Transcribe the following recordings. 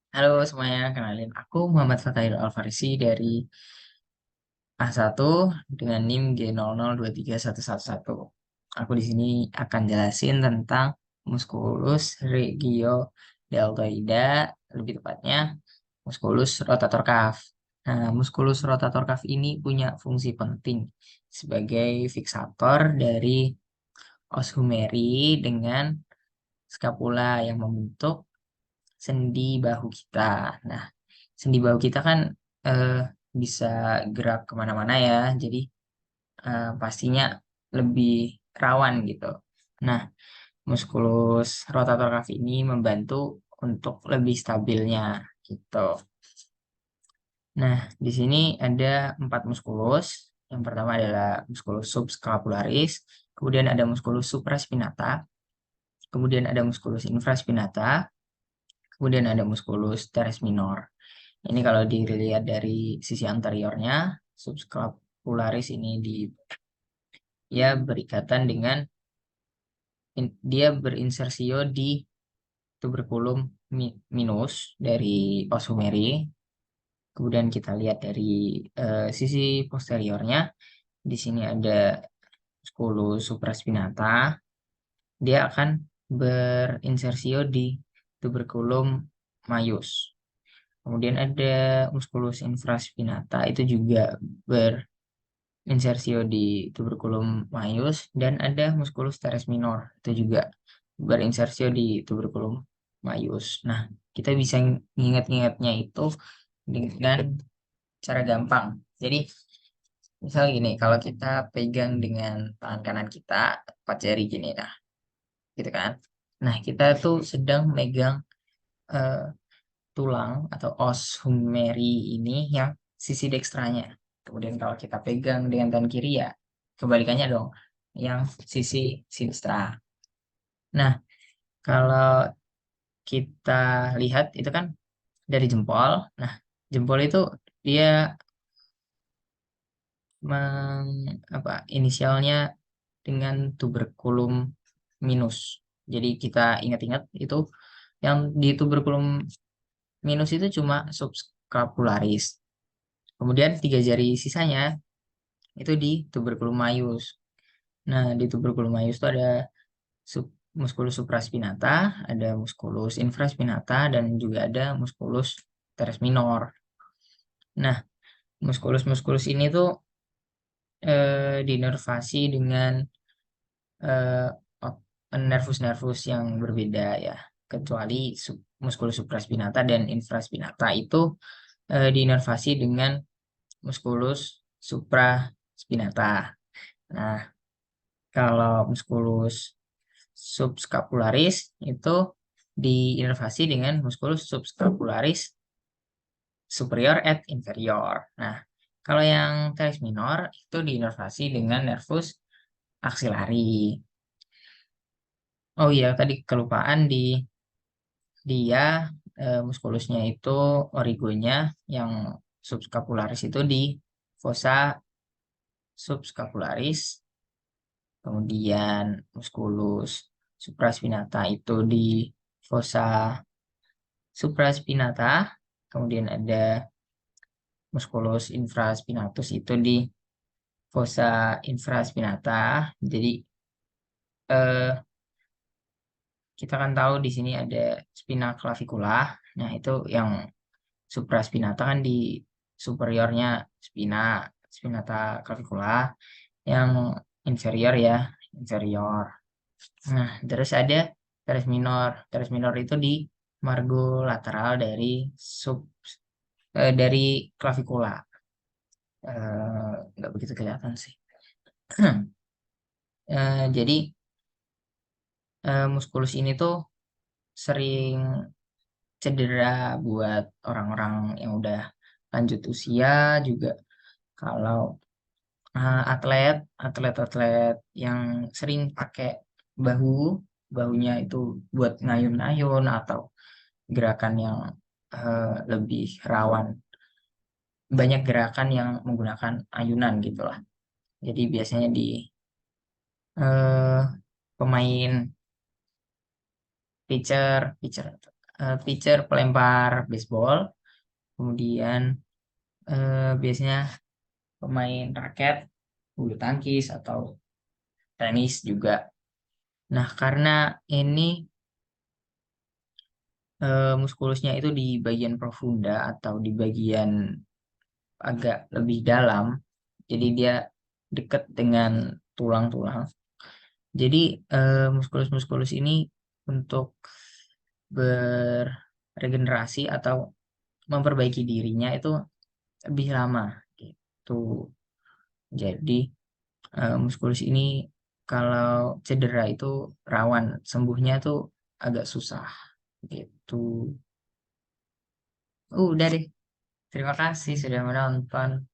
Halo semuanya, kenalin aku Muhammad Fatahil Alfarisi dari A1 dengan NIM G00231111. Aku di sini akan jelasin tentang muskulus regiodeltoida, lebih tepatnya muskulus rotator cuff. Nah, muskulus rotator cuff ini punya fungsi penting sebagai fiksator dari os humeri dengan skapula yang membentuk sendi bahu kita. Nah, sendi bahu kita kan eh, bisa gerak kemana-mana ya, jadi pastinya lebih rawan gitu. Nah, muskulus rotator cuff ini membantu untuk lebih stabilnya gitu. Nah, di sini ada 4 muskulus. Yang pertama adalah muskulus subscapularis, kemudian ada muskulus supraspinata, kemudian ada muskulus infraspinata, kemudian ada muskulus teres minor. Ini kalau dilihat dari sisi anteriornya, subscapularis ini dia berikatan dengan dia berinsersio di tuberculum minus dari os humeri. Kemudian kita lihat dari sisi posteriornya, di sini ada musculus supraspinata. Dia akan berinsersio di tuberculum majus. Kemudian ada musculus infraspinata itu juga berinsersio di tuberculum majus dan ada musculus teres minor itu juga berinsersio di tuberculum majus. Nah, kita bisa ngingat-ngingatnya itu dengan cara gampang. Jadi, misal gini, kalau kita pegang dengan tangan kanan kita, 4 jari gini, nah, gitu kan. Nah, kita tuh sedang megang eh, tulang atau os humeri ini yang sisi dekstranya. Kemudian kalau kita pegang dengan tangan kiri ya kebalikannya dong, yang sisi sinistra. Nah, kalau kita lihat itu kan dari jempol. Nah, jempol itu dia inisialnya dengan tuberculum minus. Jadi kita ingat-ingat itu yang di tuberculum minus itu cuma subscapularis. Kemudian 3 jari sisanya itu di tuberculum majus. Nah, di tuberculum majus itu ada musculus supraspinata, ada musculus infraspinata, dan juga ada musculus teres minor. Nah, muskulus-muskulus ini tuh dinervasi dengan eh, nervus-nervus yang berbeda ya. Kecuali musculus supraspinata dan infraspinata itu dinervasi dengan musculus supraspinata. Nah, kalau musculus subscapularis itu diinervasi dengan musculus subscapularis superior et inferior. Nah, kalau yang teres minor itu diinervasi dengan nervus axillari. Oh iya, tadi kelupaan dia muskulusnya itu origonya yang subscapularis itu di fossa subscapularis, kemudian musculus supraspinata itu di fossa supraspinata, kemudian ada musculus infraspinatus itu di fossa infraspinata. Jadi eh, kita kan tahu di sini ada spina clavicula. Nah, itu yang supraspinata kan di superiornya spina, spinata clavicula, yang inferior ya, inferior. Nah, terus ada teres minor. Teres minor itu di margo lateral dari dari clavicula. Nggak begitu kelihatan sih. Jadi muskulus ini tuh sering cedera buat orang-orang yang udah lanjut usia juga. Kalau atlet-atlet yang sering pakai bahu, bahunya itu buat ngayun-ngayun atau gerakan yang lebih rawan, banyak gerakan yang menggunakan ayunan gitu lah. Jadi biasanya di eh, pemain pitcher pitcher pelempar baseball, kemudian biasanya pemain raket, bulu tangkis atau tenis juga. Nah, karena ini muskulusnya itu di bagian profunda atau di bagian agak lebih dalam, jadi dia dekat dengan tulang-tulang. Jadi muskulus-muskulus ini untuk beregenerasi atau memperbaiki dirinya itu lebih lama gitu. Jadi muskulus ini kalau cedera itu rawan sembuhnya tuh agak susah gitu. Udah deh. Terima kasih sudah menonton.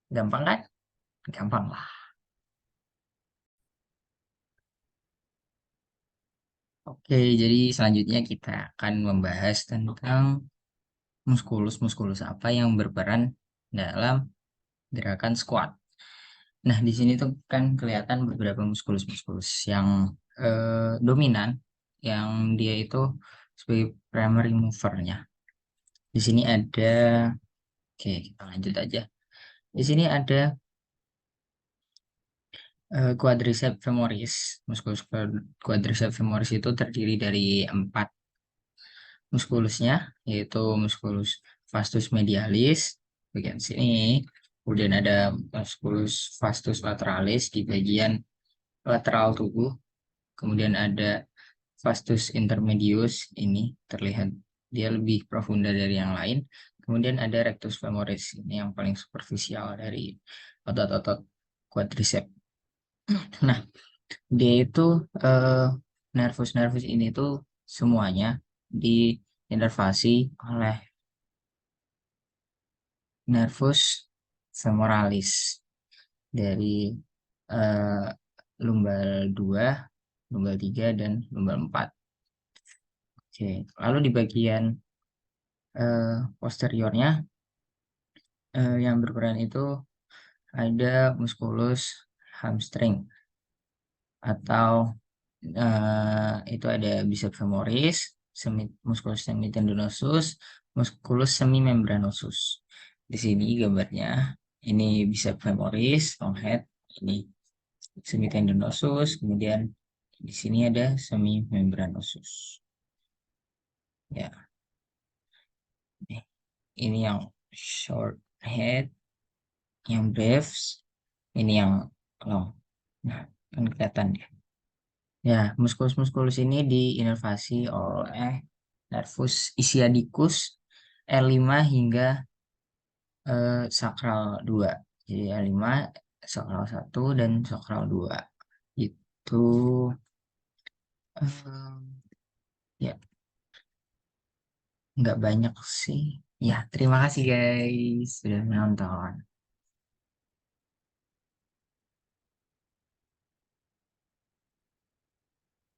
Gampang kan? Gampang lah. Oke, jadi selanjutnya kita akan membahas tentang muskulus-muskulus apa yang berperan dalam gerakan squat. Nah, di sini tuh kan kelihatan beberapa muskulus-muskulus yang dominan, yang dia itu sebagai primary movernya. Di sini ada, oke, kita lanjut aja. Di sini ada quadriceps femoris. Muskulus quadriceps femoris itu terdiri dari 4 muskulusnya, yaitu muskulus vastus medialis bagian sini, kemudian ada muskulus vastus lateralis di bagian lateral tubuh, kemudian ada vastus intermedius, ini terlihat dia lebih profunda dari yang lain, kemudian ada rectus femoris, ini yang paling superficial dari otot-otot quadriceps. Nah, dia itu eh, nervus-nervus ini tuh semuanya diinervasi oleh nervus femoralis dari eh, lumbal 2, lumbal 3, dan lumbal 4. Oke, lalu di bagian posteriornya yang berperan itu ada muskulus hamstring atau itu ada biceps femoris, musculus semitendinosus, musculus semimembranosus. Di sini gambarnya, ini biceps femoris, long head, ini semitendinosus, kemudian di sini ada semimembranosus. Ya, ini yang short head, yang breves, ini yang long. Nah, kan kelihatan ya. Ya, muskulus-muskulus ini diinervasi oleh nervus ischiadicus L5 hingga sakral 2. Jadi L5, sakral 1, dan sakral 2. Itu ya nggak banyak sih. Ya, terima kasih guys sudah menonton.